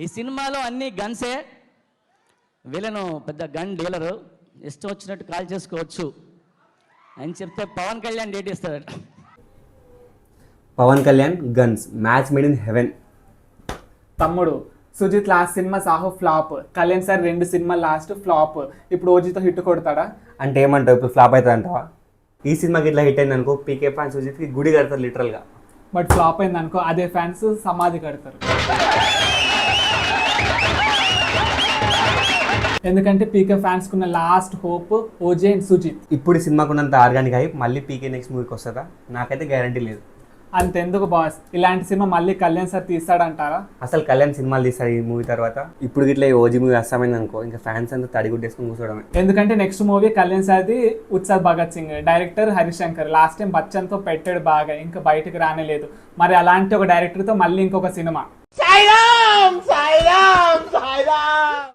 ఈ సినిమాలో అన్ని గన్సే. వీళ్ళను పెద్ద గన్ డీలరు, ఇష్టం వచ్చినట్టు కాల్ చేసుకోవచ్చు అని చెప్తే పవన్ కళ్యాణ్ డేట్ ఇస్తాడు. Pawan Kalyan guns match made in heaven. తమ్ముడు Sujeeth last cinema Saaho flop, Kalyan sir 2 cinema last flop, ఇప్పుడు ఓజీతో హిట్ కొడతాడా? అంటే ఏమంటావు, ఇప్పుడు ఫ్లాప్ అవుతుంది అంటావా? ఈ సినిమాకి ఇట్లా హిట్ అయింది అనుకో, పీకే ఫ్యాన్స్ సుజిత్కి గుడి కడతారు లిటరల్గా. బట్ ఫ్లాప్ అయింది అనుకో, అదే ఫ్యాన్స్ సమాధి కడతారు. ఎందుకంటే పీకే ఫ్యాన్స్ కున్న last hope OG and Sujeeth. ఇప్పుడు సినిమాకు ఉన్నంత ఆర్గానిక్ హైప్ మళ్ళీ పీకే నెక్స్ట్ మూవీకి వస్తుందా? నాకైతే గ్యారంటీ లేదు. అంతెందుకు బాస్, ఇలాంటి సినిమా మళ్ళీ కళ్యాణ్ సార్ తీస్తాడంటారా? అసలు కళ్యాణ్ సినిమాలు తీస్తాడు ఈ మూవీ తర్వాత. ఇప్పుడు ఇట్లా ఓజీ మూవీ అస్సమైంది అనుకో, ఇంకా ఫ్యాన్స్ అంతా తడిగుడ్డేసుకుని కూర్చోవడమే. ఎందుకంటే నెక్స్ట్ మూవీ కళ్యాణ్ సార్ది Ustaad Bhagat Singh, director Harish Shankar. Last time బచ్చన్తో పెట్టాడు బాగా, ఇంకా బయటకు రానేలేదు. మరి అలాంటి ఒక డైరెక్టర్తో మళ్ళీ ఇంకొక cinema.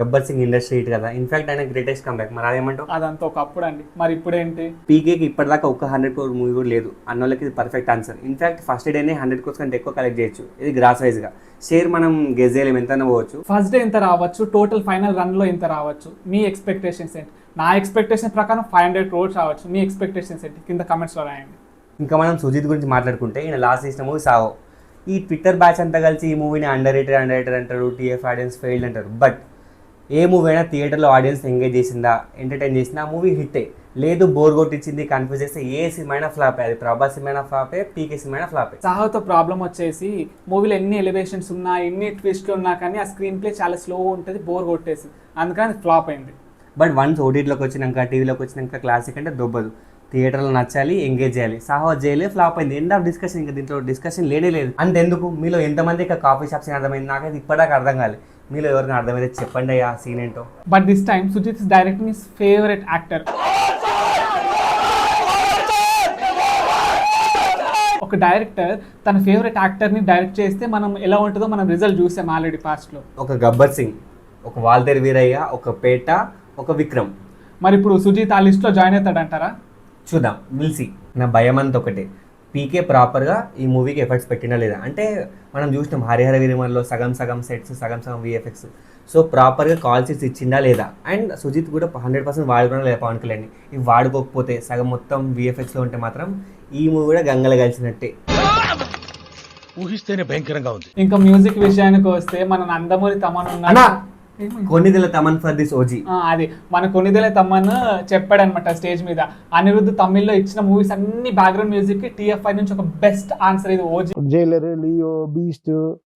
Gabbar Singh industry hit కదా, ఇన్ఫాక్ట్ ఆయన గ్రేటెస్ట్ కంబ్యాక్. మరి అదేమంటావు? అదంతా ఒకప్పుడు అండి, మరి ఇప్పుడేంటి? పీకేకి ఇప్పటిదాకా ఒక 100 crore మూవీ కూడా లేదు అన్నోళ్ళకి ఇది పర్ఫెక్ట్ ఆన్సర్. ఇన్ఫాక్ట్ ఫస్ట్ డేనే 100 crores కంటే ఎక్కువ కలెక్ట్ చేయొచ్చు. ఇది గ్రాస్ వైజ్గా షేర్ మనం గెస్ చేయలేము, ఎంత పోవచ్చు. ఫస్ట్ డే ఇంత రావచ్చు, టోటల్ ఫైనల్ రన్లో ఇంత రావచ్చు. మీ ఎక్స్పెక్టేషన్స్ ఏంటి? నా ఎక్స్పెక్టేషన్ ప్రకారం 500 crores రావచ్చు. మీ ఎక్స్పెక్టేషన్స్ ఏంటి? కింద కమెంట్స్లో రాయండి. ఇంకా మనం సుజిత్ గురించి మాట్లాడుకుంటే, ఈయన లాస్ట్ చేసిన మూవీ సావో. ఈ ట్విట్టర్ బ్యాచ్ అంతా కలిసి ఈ మూవీని అండర్ రేటెడ్ అంటారు, టీఎఫ్ ఆడియన్స్ ఫెయిల్డ్ అంటారు. బట్ ఏ మూవీ అయినా థియేటర్లో ఆడియన్స్ ఎంగేజ్ చేసిందా, ఎంటర్టైన్ చేసిందా, ఆ మూవీ హిట్టే. లేదు బోర్ కొట్టించింది, కన్ఫ్యూజ్ చేస్తే ఏ సినిమా అయినా ఫ్లాపే. అది ప్రభాస్ సినిమా అయినా ఫ్లాపే, పీకే సినిమా అయినా ఫ్లాపే. సాహోతో ప్రాబ్లం వచ్చేసి మూవీలో ఎన్ని ఎలివేషన్స్ ఉన్నా, ఎన్ని ట్విస్ట్లు ఉన్నా కానీ ఆ స్క్రీన్ ప్లే చాలా స్లో ఉంటుంది, బోర్ కొట్టేసి, అందుకని ఫ్లాప్ అయింది. బట్ వన్స్ ఓటీటీలోకి వచ్చినాక, టీవీలోకి వచ్చినాక క్లాసిక్ అంటే దొబ్బదు. థియేటర్లో నచ్చాలి, ఎంగేజ్ చేయాలి. సాహో జైలే ఫ్లాప్ అయింది, ఎండ్ ఆఫ్ డిస్కషన్. ఇంకా దీంట్లో డిస్కషన్ లేనే లేదు. అంతెందుకు, మీలో ఎంతమంది ఇక కాఫీ షాప్స్ అర్థమైంది? నాకైతే ఇప్పటిదాకా అర్థం కాలేదు. మీలో ఎవరికైనా అర్థమైతే చెప్పండి ఆ సీన్ ఏంటో. But this time Sujeeth is directing his favourite actor. ఒక డైరెక్టర్ తన ఫేవరెట్ యాక్టర్ని డైరెక్ట్ చేస్తే మనం ఎలా ఉంటుందో మనం రిజల్ట్ చూసాం ఆల్రెడీ పాస్ట్లో. ఒక గబ్బర్ సింగ్, ఒక వాల్తేరు వీరయ్య, ఒక పేట, ఒక విక్రమ్. మరి ఇప్పుడు సుజిత్ ఆ లిస్ట్లో జాయిన్ అవుతాడంటారా? చూద్దాం, విల్సి. నా భయం అంతా ఒకటే, పీకే ప్రాపర్గా ఈ మూవీకి ఎఫర్ట్స్ పెట్టినా లేదా. అంటే మనం చూసినాం హరిహర వీరమల్లో సగం సెట్స్, సగం విఎఫ్ఎక్స్. సో ప్రాపర్గా కాల్ షీట్స్ ఇచ్చిందా లేదా. అండ్ సుజిత్ కూడా 100% వాడుకున్నా లేదా పవన్ కళ్యాణ్. ఇవి వాడుకోకపోతే సగం మొత్తం విఎఫ్ఎక్స్లో ఉంటే మాత్రం ఈ మూవీ కూడా గంగలు కలిసినట్టే. ఊహిస్తేనే భయంకరంగా ఉంది. ఇంకా మ్యూజిక్ విషయానికి వస్తే మన నందమూరి తమన్ ఉన్నా, కొన్నిదిల తమన్ ఫర్ దిస్ ఓజీ. అది మన కొన్నిదేల తమన్ చెప్పాడనమాట స్టేజ్ మీద. అనిరుద్ధ్ తమిళ్లో ఇచ్చిన మూవీస్ అన్ని బ్యాక్గ్రౌండ్ మ్యూజిక్ కి టీఎఫ్ఐ నుంచి ఒక బెస్ట్ ఆన్సర్ ఇది OG. Jailer, Leo, beast,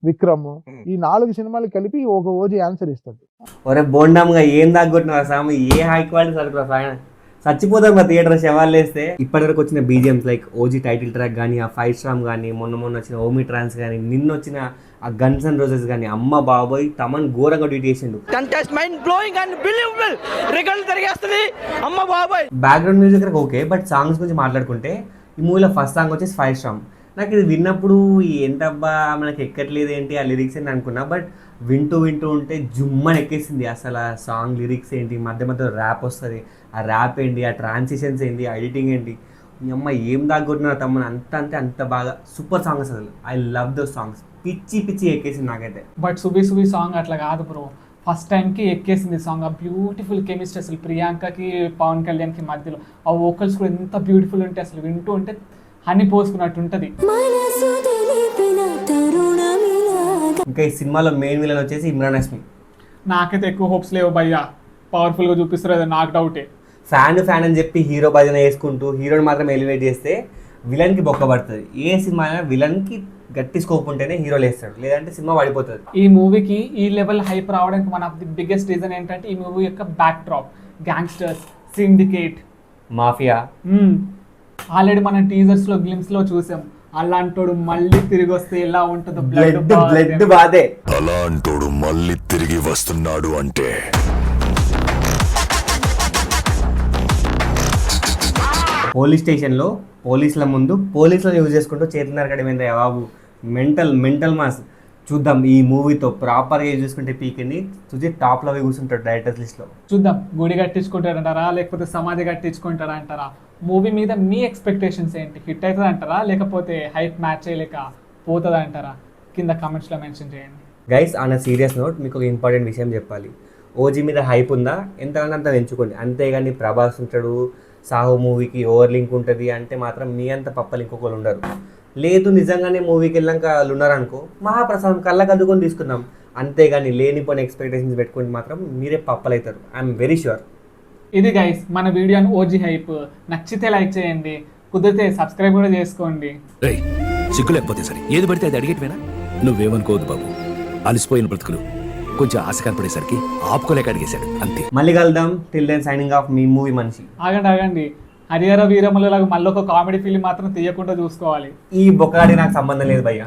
Vikram, ఈ 4 సినిమాలు కలిపి ఒక ఓజీ ఆన్సర్ ఇస్తుంది. ఒరే బోండామ్గా ఏం దాక్కొట్టినావు సామి, ఏ హై క్వాలిటీ సరుకురా, చచ్చిపోతాం మా థియేటర్ శవాలు వేస్తే. ఇప్పటివరకు వచ్చిన BGMs like OG title track కానీ, ఆ ఫైట్ స్ట్రామ్ కానీ, మొన్న వచ్చిన ఓమి ట్రాన్స్ కానీ, నిన్న వచ్చిన ఆ గన్స్ అండ్ రోజెస్ కానీ, అమ్మ బాబోయ్ తమన్ ఘోరంగా ట్వీట్ చేసిండు. Background music okay, but songs గురించి మాట్లాడుకుంటే ఈ మూవీలో ఫస్ట్ సాంగ్ వచ్చేసి ఫైట్ స్ట్రామ్. నాకు ఇది విన్నప్పుడు ఏంటబ్బా మనకి ఎక్కట్లేదు ఏంటి ఆ లిరిక్స్ అని అనుకున్నా. బట్ వింటూ ఉంటే జుమ్మని ఎక్కేసింది. అసలు ఆ సాంగ్ లిరిక్స్ ఏంటి, మధ్య ర్యాప్ వస్తుంది, ఆ ర్యాప్ ఏంటి, ఆ ట్రాన్సిషన్స్ ఏంటి, ఆ ఎడిటింగ్ ఏంటి, మీ అమ్మ ఏం దాగొట్టినా తమ్మని అంత బాగా సూపర్ సాంగ్. అసలు ఐ లవ్ దోస్ సాంగ్స్. పిచ్చి ఎక్కేసింది నాకైతే. బట్ సుబి సాంగ్ అట్లా కాదు బ్రో, ఫస్ట్ టైంకి ఎక్కేసింది సాంగ్. ఆ బ్యూటిఫుల్ కెమిస్ట్రీ అసలు ప్రియాంకకి పవన్ కళ్యాణ్కి మధ్యలో ఆ వోకల్స్ కూడా ఎంత బ్యూటిఫుల్ ఉంటే అసలు వింటూ ఉంటే హనీ పోసుకున్నట్టు ఉంటుంది. ఇంకా ఈ సినిమాలో మెయిన్ విలన్ వచ్చేసి ఇమ్రాన్ హష్మి. నాకైతే ఎక్కువ హోప్స్ లేవు భయ్యా, పవర్ఫుల్గా చూపిస్తారు అది నాకు డౌటే. ఫ్యాన్ అని చెప్పి హీరో భజన వేసుకుంటూ హీరోని మాత్రం ఎలివేట్ చేస్తే విలన్కి బొక్క పడుతుంది. ఏ సినిమా అయినా విలన్కి గట్టి స్కోప్ ఉంటేనే హీరో లేస్తాడు, లేదంటే సినిమా పడిపోతుంది. ఈ మూవీకి ఈ లెవెల్ హైప్ రావడానికి one of the biggest reason ఏంటంటే ఈ మూవీ యొక్క back drop, gangsters, syndicate, mafia. Already మనం టీజర్స్ లో గ్లిమ్స్ లో చూసాం. అలాంటోడు మళ్ళీ తిరిగి వస్తే ఎలా ఉంటుందో, బ్లడ్ బాధే. అలాంటోడు మళ్ళీ తిరిగి వస్తున్నాడు అంటే పోలీస్ స్టేషన్లో పోలీసుల ముందు పోలీసులను యూజ్ చేసుకుంటూ చేతులు నరకడమైంది బాబు. Mental mass. చూద్దాం ఈ మూవీతో ప్రాపర్గా యూజ్ చేసుకుంటే పీకెని సుజిత్ టాప్లో కూర్చుంటాడు డైరెక్టర్స్ లిస్ట్లో. చూద్దాం గుడి కట్టించుకుంటాడంటారా లేకపోతే సమాధి కట్టించుకుంటాడా అంటారా? మూవీ మీద మీ ఎక్స్పెక్టేషన్స్ ఏంటి? హిట్ అవుతుంది అంటారా లేకపోతే హైప్ మ్యాచ్ చేయలేక పోతుంది అంటారా? కింద కామెంట్స్లో మెన్షన్ చేయండి. Guys on a serious note మీకు ఒక ఇంపార్టెంట్ విషయం చెప్పాలి. ఓజీ మీద హైప్ ఉందా ఎంతకంటే అంత పెంచుకోండి, అంతేగాని ప్రభాస్ ఉంటాడు సాహో మూవీకి ఓవర్ లింక్ ఉంటుంది అంటే మాత్రం మీ అంత పప్పలు ఇంకొకరు ఉండరు. లేదు నిజంగానే మూవీకి వెళ్ళాక వాళ్ళు ఉన్నారనుకో మహాప్రసాదం కళ్ళకు అద్దుకొని తీసుకుందాం, అంతేగాని లేనిపోయిన ఎక్స్పెక్టేషన్స్ పెట్టుకుంటే మాత్రం మీరే పప్పలవుతారు. I'm very sure. ఇది గైస్ మన వీడియోని ఓజీ హైప్. నచ్చితే లైక్ చేయండి, కుదిరితే సబ్స్క్రైబ్ కూడా చేసుకోండి. రేయ్ సిగ్గు లేకపోతే సరే ఏది పడితే అది అడిగేటివేనా? నువ్వేమనుకోవద్దు బాబు, అలసిపోయిన బ్రతుకులు కొంచెం ఆశ కనపడేసరికి ఆపుకోలేక అడిగేశాడు అంతే. మళ్ళీ కలుద్దాం. టిల్ దెన్ సైనింగ్ ఆఫ్ మీ మూవీ మనిషి. ఆగండి హరిహర వీరములలాగా మళ్ళీ ఒక కామెడీ ఫిల్మ్ మాత్రం తీయకుండా చూసుకోవాలి. ఈ బొక్కగాడి నాకు సంబంధం లేదు భయ్యా.